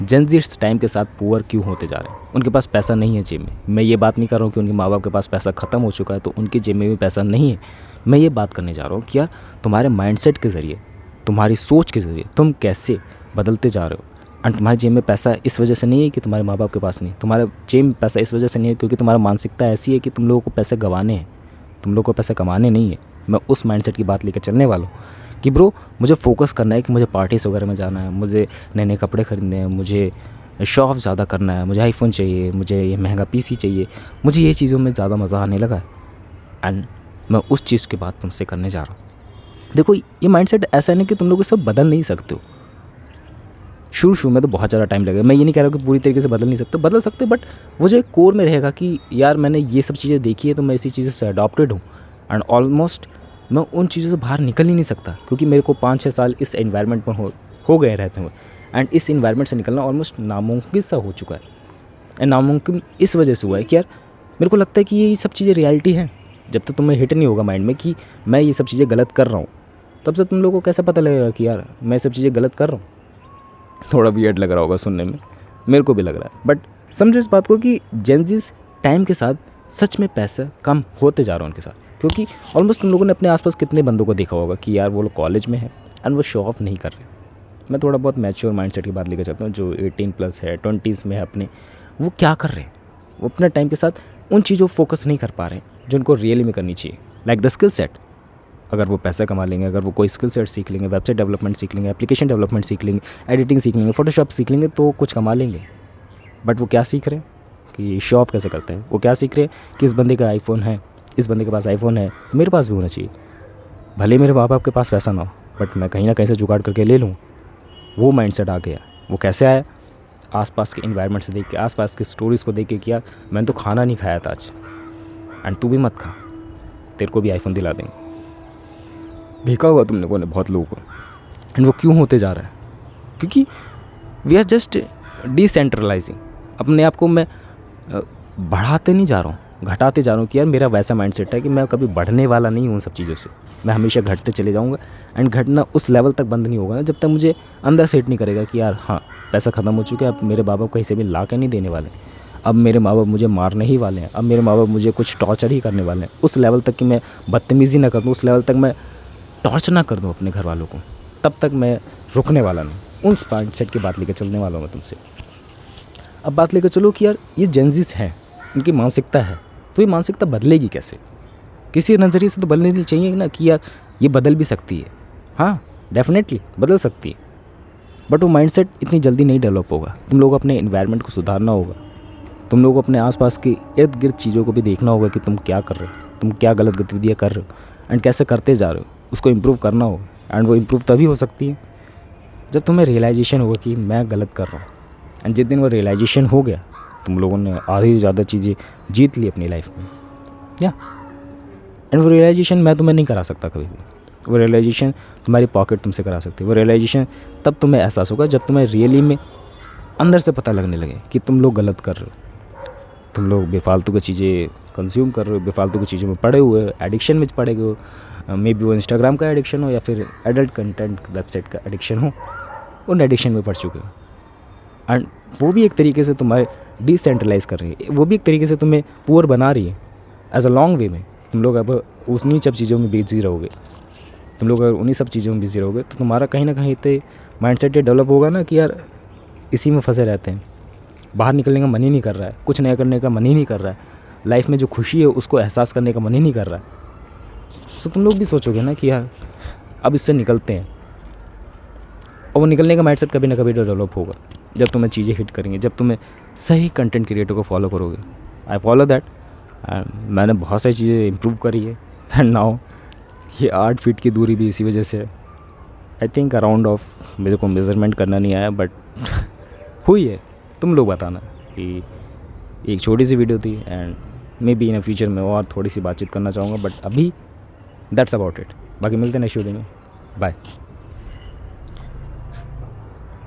जेन ज़ी इस टाइम के साथ पुअर क्यों होते जा रहे हैं? उनके पास पैसा नहीं है जेब में। मैं ये बात नहीं कर रहा हूँ कि उनके माँ बाप के पास पैसा ख़त्म हो चुका है तो उनकी जेब में भी पैसा नहीं है। मैं ये बात करने जा रहा हूँ कि यार तुम्हारे माइंडसेट के ज़रिए, तुम्हारी सोच के ज़रिए तुम कैसे बदलते जा रहे हो। एंड तुम्हारी जेब में पैसा इस वजह से नहीं है कि तुम्हारे माँ बाप के पास नहीं, तुम्हारे जेब में पैसा इस वजह से नहीं है क्योंकि तुम्हारा मानसिकता ऐसी है कि तुम लोगों को पैसे गंवाने हैं, तुम लोगों को पैसे कमाने नहीं है। मैं उस माइंडसेट की बात लेकर चलने वाला हूँ कि ब्रो मुझे फोकस करना है कि मुझे पार्टीज़ वगैरह में जाना है, मुझे नए नए कपड़े खरीदने हैं, मुझे शो ऑफ ज़्यादा करना है, मुझे आईफोन चाहिए, मुझे ये महंगा पीसी चाहिए, मुझे ये चीज़ों में ज़्यादा मज़ा आने लगा है। एंड मैं उस चीज़ की बात तुमसे करने जा रहा हूँ। देखो ये माइंडसेट ऐसा नहीं कि तुम लोग सब बदल नहीं सकते हो। शुरू में तो बहुत ज़्यादा टाइम लगेगा। मैं ये नहीं कह रहा हूँ कि पूरी तरीके से बदल नहीं सकते, बदल सकते, बट वो जो एक कोर में रहेगा कि यार मैंने ये सब चीज़ें देखी है तो मैं इसी चीज़ों से अडॉप्टेड हूँ। एंड ऑलमोस्ट मैं उन चीज़ों से बाहर निकल ही नहीं सकता क्योंकि मेरे को 5-6 साल इस एनवायरनमेंट में हो गए रहते हुए। एंड इस एनवायरनमेंट से निकलना ऑलमोस्ट नामुमकिन सा हो चुका है। एंड नामुमकिन इस वजह से हुआ है कि यार मेरे को लगता है कि ये सब चीज़ें रियलिटी हैं। जब तक तुम्हें हिट नहीं होगा माइंड में कि मैं ये सब चीज़ें गलत कर रहा हूँ, तब से तुम लोगों को कैसे पता लगेगा कि यार मैं ये सब चीज़ें गलत कर रहा हूँ। थोड़ा वियर्ड लग रहा होगा सुनने में, मेरे को भी लग रहा है, बट समझो इस बात को कि जेन ज़ीज़ टाइम के साथ सच में पैसा कम होते जा रहा है उनके साथ। क्योंकि ऑलमोस्ट तुम लोगों ने अपने आसपास कितने बंदों को देखा होगा कि यार वो लोग कॉलेज में है एंड वो शो ऑफ नहीं कर रहे। मैं थोड़ा बहुत मैच्योर माइंडसेट की बात लेकर चलता हूँ, जो 18+ है, 20s में है अपने, वो क्या कर रहे हैं? वो अपने टाइम के साथ उन चीज़ों पर फोकस नहीं कर पा रहे हैं जो उनको रियली में करनी चाहिए। लाइक द स्किल सेट, अगर वो पैसा कमा लेंगे, अगर वो कोई स्किल सेट सीख लेंगे, वेबसाइट डेवलपमेंट सीख लेंगे, एप्लीकेशन डेवलपमेंट सीख लेंगे, एडिटिंग सीख लेंगे, फोटोशॉप सीख लेंगे तो कुछ कमा लेंगे। बट वो क्या सीख रहे हैं कि शो ऑफ कैसे करते हैं? वो क्या सीख रहे हैं कि इस बंदे का आईफोन है, इस बंदे के पास आईफोन है तो मेरे पास भी होना चाहिए। भले मेरे माँ बाप के पास पैसा ना हो बट मैं कहीं ना कहीं से जुगाड़ करके ले लूँ। वो माइंडसेट आ गया। वो कैसे आया? आसपास के इन्वायरमेंट से देख के, आसपास के स्टोरीज़ को देख के किया। मैंने तो खाना नहीं खाया था आज एंड तू भी मत खा, तेरे को भी आईफोन दिला देंगे। देखा होगा तुम लोगों ने बहुत लोगों को। एंड वो क्यों होते जा रहा है? क्योंकि वी आर जस्ट डिसेंट्रलाइजिंग। अपने आप को मैं बढ़ाते नहीं जा रहा हूँ, घटाते जा रहा हूँ कि यार मेरा वैसा माइंडसेट है कि मैं कभी बढ़ने वाला नहीं हूँ उन सब चीज़ों से। मैं हमेशा घटते चले जाऊँगा एंड घटना उस लेवल तक बंद नहीं होगा ना जब तक मुझे अंदर सेट नहीं करेगा कि यार हाँ पैसा ख़त्म हो चुका है, अब मेरे माँ बाप कहीं से भी ला के नहीं देने वाले, अब मेरे माँ बाप मुझे मारने ही वाले हैं, अब मेरे माँ बाप मुझे कुछ टॉर्चर ही करने वाले हैं। उस लेवल तक कि मैं बदतमीज़ी ना कर दूँ, उस लेवल तक मैं टॉर्चर ना कर दूँ अपने घर वालों को, तब तक मैं रुकने वाला नहीं। उन माइंडसेट की बात लेकर चलने वाला हूँ मैं तुमसे। अब बात लेकर चलो कि यार ये जेन ज़ीज़ हैं, इनकी मानसिकता है, तो ये मानसिकता बदलेगी कैसे? किसी नज़रिए से तो बदलनी चाहिए ना कि यार ये बदल भी सकती है। हाँ डेफिनेटली बदल सकती है, बट वो माइंडसेट इतनी जल्दी नहीं डेवलप होगा। तुम लोग अपने इन्वायरमेंट को सुधारना होगा, तुम लोग अपने आसपास के इर्द गिर्द चीज़ों को भी देखना होगा कि तुम क्या कर रहे हो, तुम क्या गलत गतिविधियाँ कर रहे हो एंड कैसे करते जा रहे हो, उसको इम्प्रूव करना होगा। एंड वो इम्प्रूव तभी हो सकती है जब तुम्हें रियलाइजेशन होगा कि मैं गलत कर रहा हूँ। एंड जिस दिन वो रियलाइजेशन हो गया, तुम लोगों ने आधी से ज़्यादा चीज़ें जीत ली अपनी लाइफ में। या एंड वो रियलाइजेशन मैं तुम्हें नहीं करा सकता कभी भी। वो रियलाइजेशन तुम्हारी पॉकेट तुमसे करा सकती है। वो रियलाइजेशन तब तुम्हें एहसास होगा जब तुम्हें रियली में अंदर से पता लगने लगे कि तुम लोग गलत कर रहे हो, तुम लोग बेफालतू की चीज़ें कंज्यूम कर रहे हो, बेफालतू की चीज़ों में पड़े हुए हो, एडिक्शन में पड़े हुए हो। मे बी वो इंस्टाग्राम का एडिक्शन हो या फिर एडल्ट कंटेंट वेबसाइट का एडिक्शन हो, उन एडिक्शन में पड़ चुके हो। एंड वो भी एक तरीके से तुम्हारे डिसेंट्रलाइज कर रही है, वो भी एक तरीके से तुम्हें पुअर बना रही है एज अ लॉन्ग वे में। तुम लोग अब उन्हीं सब चीज़ों में बिजी रहोगे, तुम लोग अगर उन्हीं सब चीज़ों में बिजी रहोगे तो तुम्हारा कहीं ना कहीं तो माइंडसेट ये डेवलप होगा ना कि यार इसी में फंसे रहते हैं, बाहर निकलने का मन ही नहीं कर रहा है, कुछ नया करने का मन ही नहीं कर रहा है, लाइफ में जो खुशी है उसको एहसास करने का मन ही नहीं कर रहा है। तो तुम लोग भी सोचोगे ना कि यार अब इससे निकलते हैं, और वो निकलने का माइंडसेट कभी ना कभी डेवलप होगा जब तुम्हें चीज़ें हिट करेंगे, जब तुम्हें सही कंटेंट क्रिएटर को फॉलो करोगे। I follow that. मैंने बहुत सारी चीज़ें इम्प्रूव करी है एंड नाउ ये 8 फीट की दूरी भी इसी वजह से है। आई थिंक अराउंड ऑफ, मेरे को मेज़रमेंट करना नहीं आया बट हुई है। तुम लोग बताना कि एक छोटी सी वीडियो थी and may be in future में और थोड़ी सी बातचीत करना चाहूँगा, बट अभी दैट्स अबाउट इट। बाकी मिलते हैं नेक्स्ट वीडियो में। बाय।